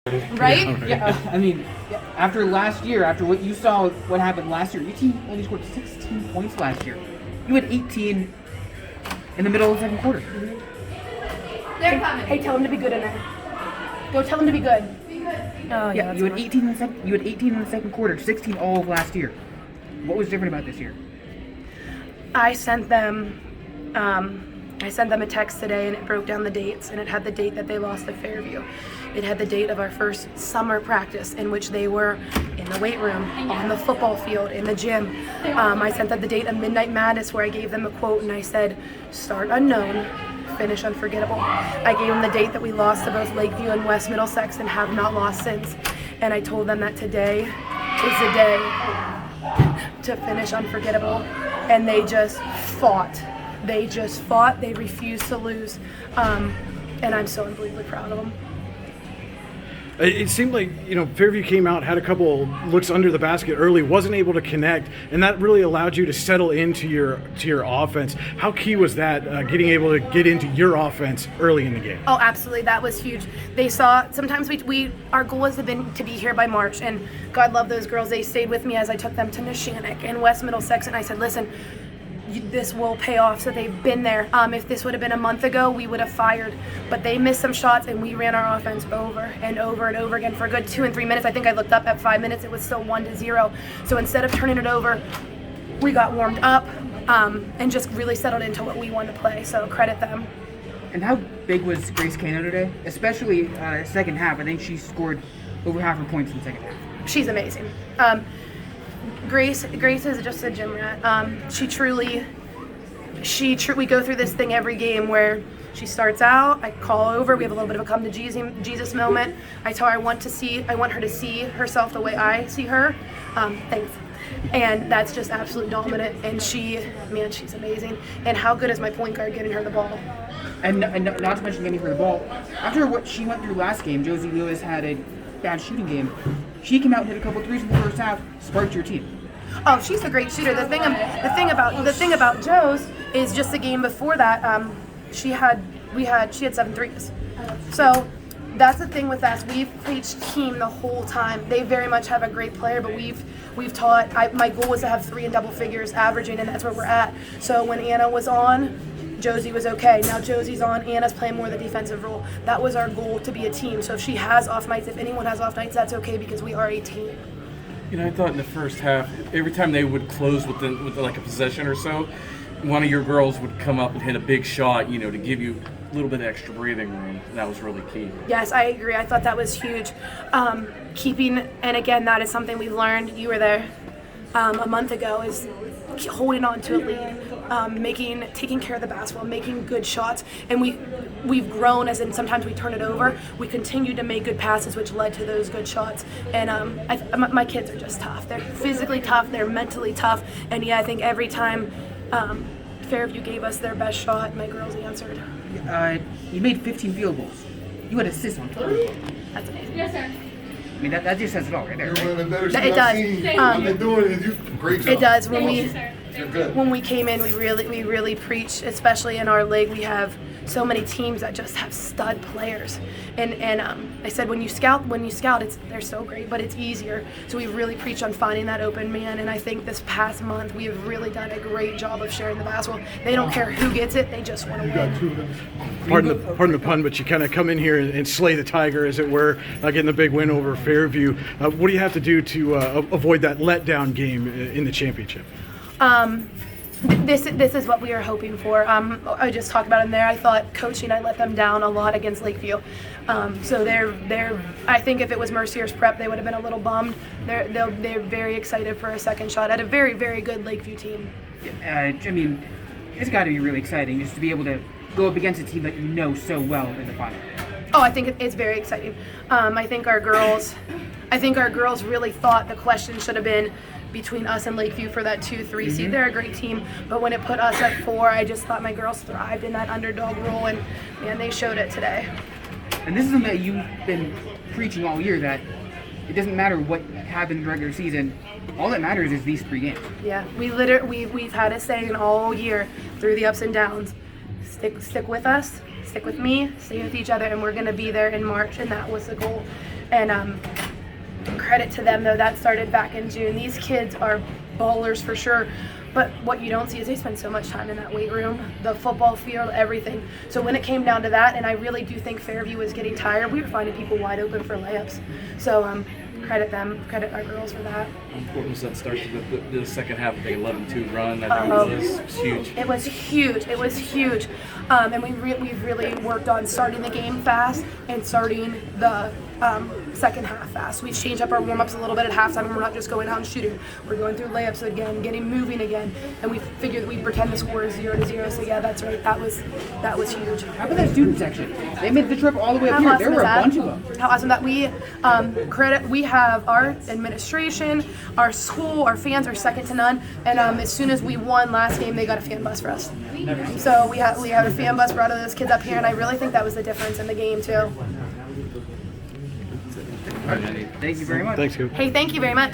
Right? Yeah, I mean, after last year, after what you saw, what happened last year, your team only scored 16 points last year. You had 18 in the middle of the second quarter. They're coming. Hey, tell him to be good in there. Go tell him to be good. Oh, Yeah, you had 18 in the second. You had 18 in the second quarter, 16 all of last year. What was different about this year? I sent them a text today, and it broke down the dates, and it had the date that they lost to Fairview. It had the date of our first summer practice in which they were in the weight room, on the football field, in the gym. I sent them the date of Midnight Madness where I gave them a quote and I said, start unknown, finish unforgettable. I gave them the date that we lost to both Lakeview and West Middlesex and have not lost since. And I told them that today is the day to finish unforgettable. And they just fought. They refused to lose. And I'm so unbelievably proud of them. It seemed like, Fairview came out, had a couple looks under the basket early, wasn't able to connect, and that really allowed you to settle into your offense. How key was that, getting able to get into your offense early in the game? Oh, absolutely. That was huge. They saw, sometimes our goal has been to be here by March, and God love those girls. They stayed with me as I took them to Neshannock and West Middlesex, and I said, listen, this will pay off. So they've been there. If this would have been a month ago, we would have fired. But they missed some shots, and we ran our offense over and over and over again for a good 2 and 3 minutes. I think I looked up at 5 minutes. It was still 1-0. So instead of turning it over, we got warmed up and just really settled into what we wanted to play. So credit them. And how big was Grace Kano today? Especially second half. I think she scored over half her points in the second half. She's amazing. Grace is just a gym rat. We go through this thing every game where she starts out, I call over, we have a little bit of a come to Jesus moment. I tell her I want her to see herself the way I see her. Thanks. And that's just absolute dominant. And she's amazing. And how good is my point guard getting her the ball? And not to mention getting her the ball. After what she went through last game, Josie Lewis had a bad shooting game. She came out and hit a couple threes in the first half, sparked your team. Oh, she's a great shooter. The thing about Joe's is just the game before that, she had 7 threes. So that's the thing with us. We've preached team the whole time. They very much have a great player, but we've taught. My goal was to have 3 in double figures averaging, and that's where we're at. So when Anna was on, Josie was okay. Now Josie's on, Anna's playing more of the defensive role. That was our goal, to be a team. So if she has off nights, if anyone has off nights, that's okay because we are a team. I thought in the first half, every time they would close with like a possession or so, one of your girls would come up and hit a big shot, to give you a little bit of extra breathing room. That was really key. Yes, I agree. I thought that was huge. And again, that is something we learned. You were there a month ago, is holding on to a lead, taking care of the basketball, making good shots, and we've grown as in sometimes we turn it over. We continue to make good passes, which led to those good shots. And my kids are just tough. They're physically tough. They're mentally tough. And I think every time Fairview gave us their best shot, my girls answered. You made 15 field goals. You had assists on 12. That's amazing. Yes, sir. I mean, that just says it all right there. You're one of the better It teams does. I've seen. I've been doing it. Great job. It does. You're good. When we came in, we really preach, especially in our league. We have so many teams that just have stud players, and I said when you scout, they're so great, but it's easier. So we really preach on finding that open man, and I think this past month we have really done a great job of sharing the basketball. They don't care who gets it; they just want to win. Pardon the pun, but you kind of come in here and slay the tiger, as it were, getting the big win over Fairview. What do you have to do to avoid that letdown game in the championship? This is what we are hoping for. I just talked about in there. I thought coaching, I let them down a lot against Lakeview. So they're. I think if it was Mercier's prep, they would have been a little bummed. They're very excited for a second shot at a very, very good Lakeview team. It's got to be really exciting just to be able to go up against a team that you know so well in the final. Oh, I think it's very exciting. I think our girls really thought the question should have been between us and Lakeview for that 2-3 seed. They're a great team, but when it put us at 4, I just thought my girls thrived in that underdog role, and man, they showed it today. And this is something that you've been preaching all year, that it doesn't matter what happens in the regular season. All that matters is these 3 games. Yeah, we've had a saying all year through the ups and downs. Stick with us, stick with me, stay with each other, and we're going to be there in March, and that was the goal. And credit to them, though, that started back in June. These kids are ballers for sure. But what you don't see is they spend so much time in that weight room, the football field, everything. So when it came down to that, and I really do think Fairview was getting tired, we were finding people wide open for layups. So credit them, credit our girls for that. How important was that start to the second half of the 11-2 run? I think it was huge. It was huge. It was huge. And we've really worked on starting the game fast and starting the second half fast. We've changed up our warm-ups a little bit at halftime, and we're not just going out and shooting. We're going through layups again, getting moving again, and we figured we pretend the score is 0-0. So yeah, that's right. That was huge. How about that student section? They made the trip all the way up How here. awesome There were is a that? bunch of them. How awesome that we have our administration, our school, our fans are second to none. And as soon as we won last game, they got a fan bus for us. So we had a fan bus brought those kids up here, and I really think that was the difference in the game too. Thank you very much. Thanks, Coop. Hey, thank you very much.